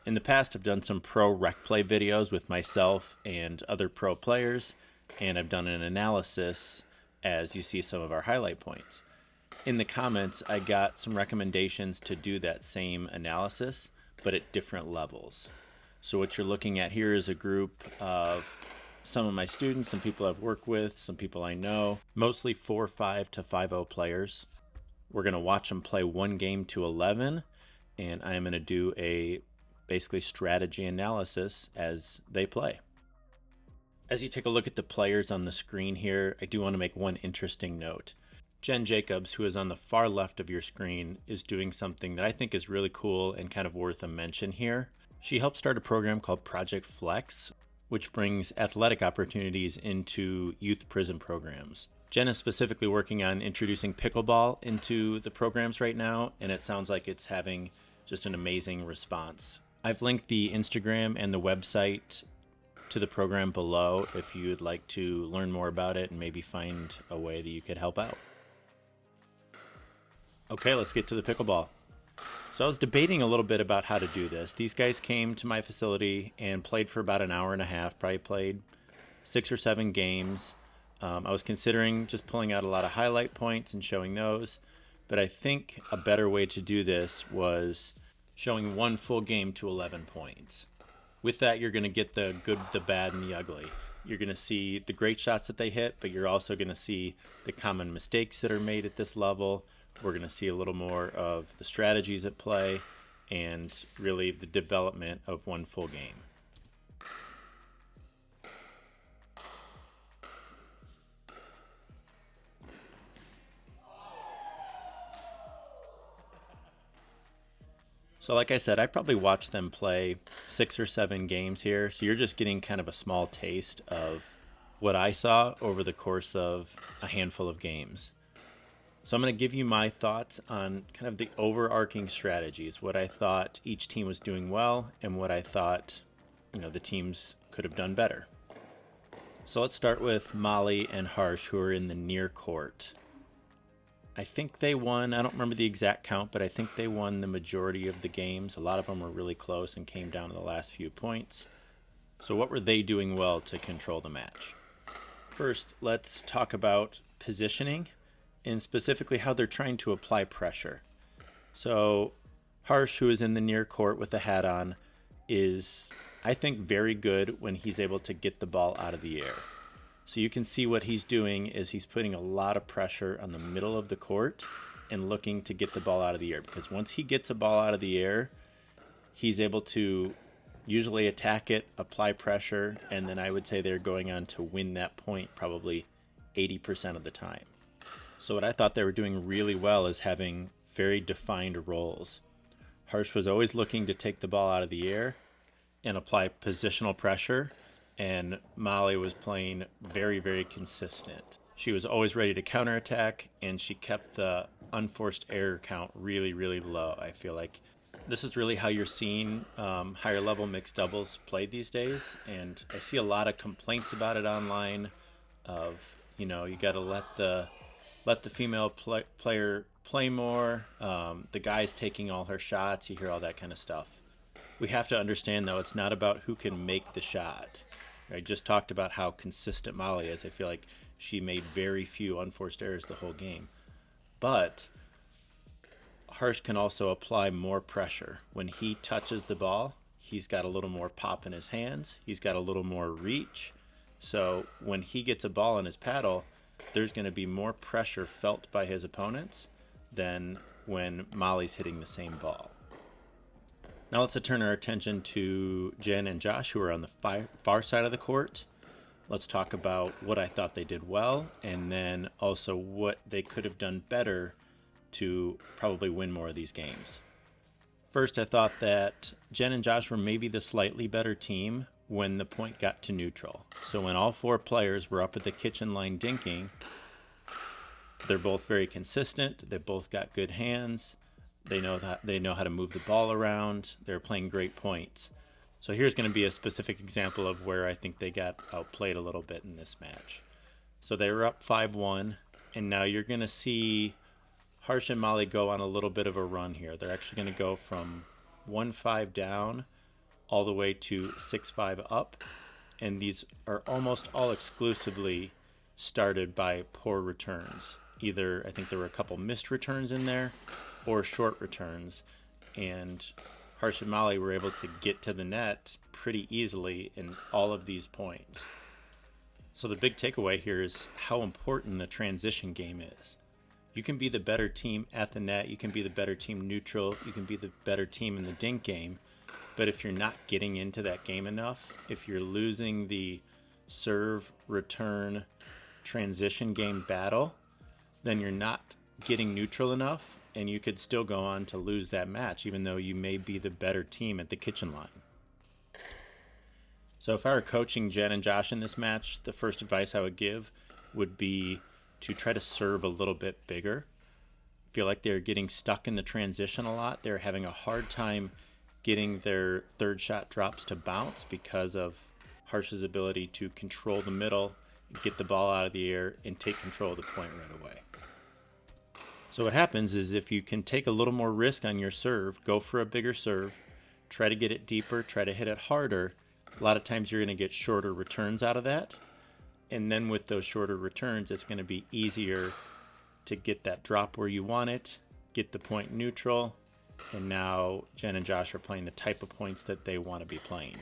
In the past, I've done some pro rec play videos with myself and other pro players, and I've done an analysis as you see some of our highlight points. In the comments, I got some recommendations to do that same analysis, but at different levels. So what you're looking at here is a group of some of my students, some people I've worked with, some people I know, mostly 4-5 to 5-0 players. We're going to watch them play one game to 11, and I'm going to do a basically strategy analysis as they play. As you take a look at the players on the screen here, I do want to make one interesting note. Jen Jacobs, who is on the far left of your screen, is doing something that I think is really cool and kind of worth a mention here. She helped start a program called Project Flex, which brings athletic opportunities into youth prison programs. Jen is specifically working on introducing pickleball into the programs right now, and it sounds like it's having just an amazing response. I've linked the Instagram and the website to the program below if you'd like to learn more about it and maybe find a way that you could help out. Okay, let's get to the pickleball. So I was debating a little bit about how to do this. These guys came to my facility and played for about an hour and a half, probably played 6 or 7 games. I was considering just pulling out a lot of highlight points and showing those, but I think a better way to do this was showing one full game to 11 points. With that, you're going to get the good, the bad, and the ugly. You're going to see the great shots that they hit, but you're also going to see the common mistakes that are made at this level. We're going to see a little more of the strategies at play and really the development of one full game. So like I said, I probably watched them play 6 or 7 games here. So you're just getting kind of a small taste of what I saw over the course of a handful of games. So I'm going to give you my thoughts on kind of the overarching strategies, what I thought each team was doing well and what I thought, the teams could have done better. So let's start with Molly and Harsh, who are in the near court. I think they won, I don't remember the exact count, but I think they won the majority of the games. A lot of them were really close and came down to the last few points. So what were they doing well to control the match? First, let's talk about positioning and specifically how they're trying to apply pressure. So Harsh, who is in the near court with the hat on, is, I think, very good when he's able to get the ball out of the air. So you can see what he's doing is he's putting a lot of pressure on the middle of the court and looking to get the ball out of the air, because once he gets a ball out of the air, he's able to usually attack it, apply pressure, and then I would say they're going on to win that point probably 80% of the time. So what I thought they were doing really well is having very defined roles. Harsh was always looking to take the ball out of the air and apply positional pressure, and Molly was playing very, very consistent. She was always ready to counterattack, and she kept the unforced error count really, really low. I feel like this is really how you're seeing higher level mixed doubles played these days, and I see a lot of complaints about it online of, you got to let the female player play more, the guy's taking all her shots, you hear all that kind of stuff. We have to understand, though, it's not about who can make the shot. I just talked about how consistent Molly is. I feel like she made very few unforced errors the whole game. But Harsh can also apply more pressure. When he touches the ball, he's got a little more pop in his hands. He's got a little more reach. So when he gets a ball in his paddle, there's going to be more pressure felt by his opponents than when Molly's hitting the same ball. Now let's turn our attention to Jen and Josh, who are on the far side of the court. Let's talk about what I thought they did well, and then also what they could have done better to probably win more of these games. First, I thought that Jen and Josh were maybe the slightly better team when the point got to neutral. So when all 4 players were up at the kitchen line dinking, they're both very consistent. They both got good hands. They know how to move the ball around. They're playing great points. So here's going to be a specific example of where I think they got outplayed a little bit in this match. So they were up 5-1, and now you're going to see Harsh and Molly go on a little bit of a run here. They're actually going to go from 1-5 down all the way to 6-5 up. And these are almost all exclusively started by poor returns. Either, I think there were a couple missed returns in there, or short returns. And Harsh and Molly were able to get to the net pretty easily in all of these points. So the big takeaway here is how important the transition game is. You can be the better team at the net, you can be the better team neutral, you can be the better team in the dink game, but if you're not getting into that game enough, if you're losing the serve, return, transition game battle, then you're not getting neutral enough, and you could still go on to lose that match, even though you may be the better team at the kitchen line. So if I were coaching Jen and Josh in this match, the first advice I would give would be to try to serve a little bit bigger. I feel like they're getting stuck in the transition a lot. They're having a hard time getting their third shot drops to bounce because of Harsh's ability to control the middle, get the ball out of the air, and take control of the point right away. So what happens is if you can take a little more risk on your serve, go for a bigger serve, try to get it deeper, try to hit it harder, a lot of times you're going to get shorter returns out of that. And then with those shorter returns, it's going to be easier to get that drop where you want it, get the point neutral, and now Jen and Josh are playing the type of points that they want to be playing.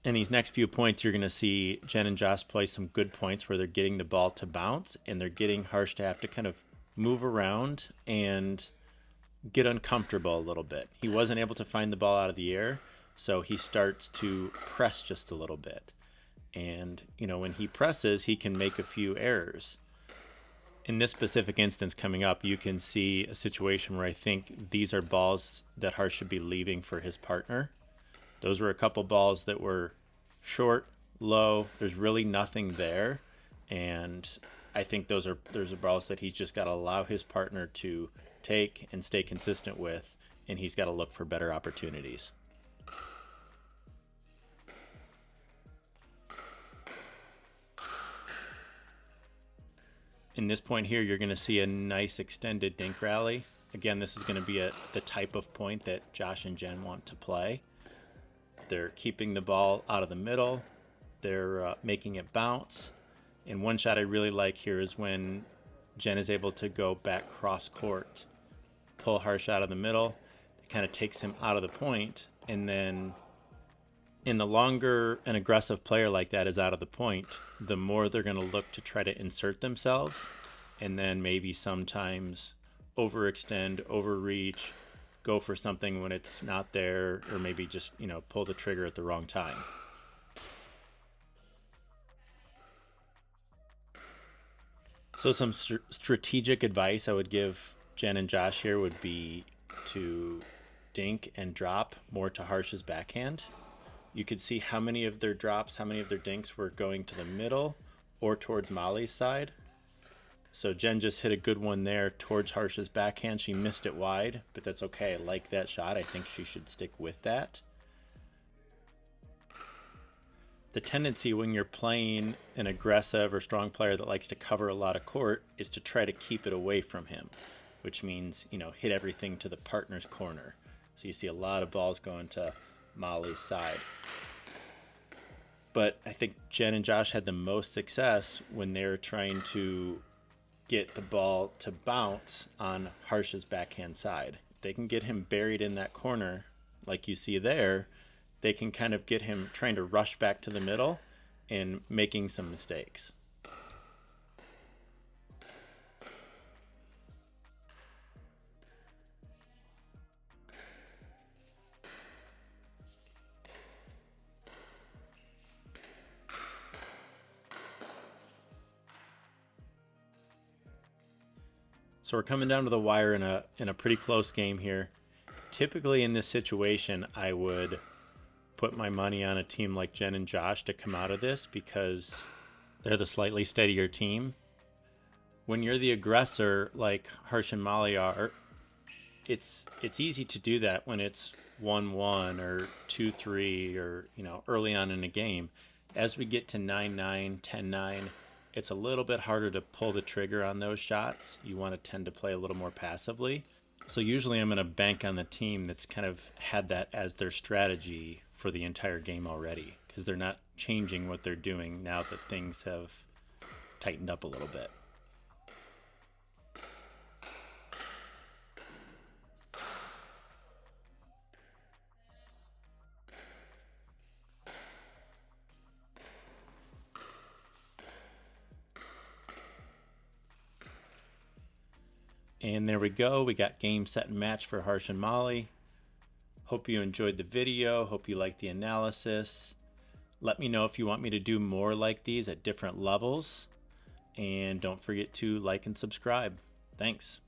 In these next few points, you're going to see Jen and Josh play some good points where they're getting the ball to bounce, and they're getting Harsh to have to kind of move around and get uncomfortable a little bit. He wasn't able to find the ball out of the air, so he starts to press just a little bit. And, when he presses, he can make a few errors. In this specific instance coming up, you can see a situation where I think these are balls that Harsh should be leaving for his partner. Those were a couple balls that were short, low. There's really nothing there. And I think those are balls that he's just got to allow his partner to take and stay consistent with, and he's got to look for better opportunities. In this point here, you're going to see a nice extended dink rally. Again, this is going to be the type of point that Josh and Jen want to play. They're keeping the ball out of the middle. They're making it bounce. And one shot I really like here is when Jen is able to go back cross court, pull Harsh out of the middle. It kind of takes him out of the point. And then in the longer an aggressive player like that is out of the point, the more they're going to look to try to insert themselves, and then maybe sometimes overextend, overreach, go for something when it's not there, or maybe just, pull the trigger at the wrong time. So some strategic advice I would give Jen and Josh here would be to dink and drop more to Harsh's backhand. You could see how many of their drops, how many of their dinks were going to the middle or towards Molly's side. So Jen just hit a good one there towards Harsh's backhand. She missed it wide, but that's okay. I like that shot. I think she should stick with that. The tendency when you're playing an aggressive or strong player that likes to cover a lot of court is to try to keep it away from him, which means, hit everything to the partner's corner. So you see a lot of balls going to Molly's side. But I think Jen and Josh had the most success when they were trying to get the ball to bounce on Harsh's backhand side. If they can get him buried in that corner, like you see there, they can kind of get him trying to rush back to the middle and making some mistakes. So we're coming down to the wire in a pretty close game here. Typically in this situation, I would put my money on a team like Jen and Josh to come out of this because they're the slightly steadier team. When you're the aggressor like Harsh and Molly are, it's easy to do that when it's 1-1 or 2-3 or early on in a game. As we get to 9-9, 10-9, it's a little bit harder to pull the trigger on those shots. You want to tend to play a little more passively. So usually I'm going to bank on the team that's kind of had that as their strategy for the entire game already, because they're not changing what they're doing now that things have tightened up a little bit. And there we go. We got game, set, and match for Harsh and Molly. Hope you enjoyed the video. Hope you liked the analysis. Let me know if you want me to do more like these at different levels. And don't forget to like and subscribe. Thanks.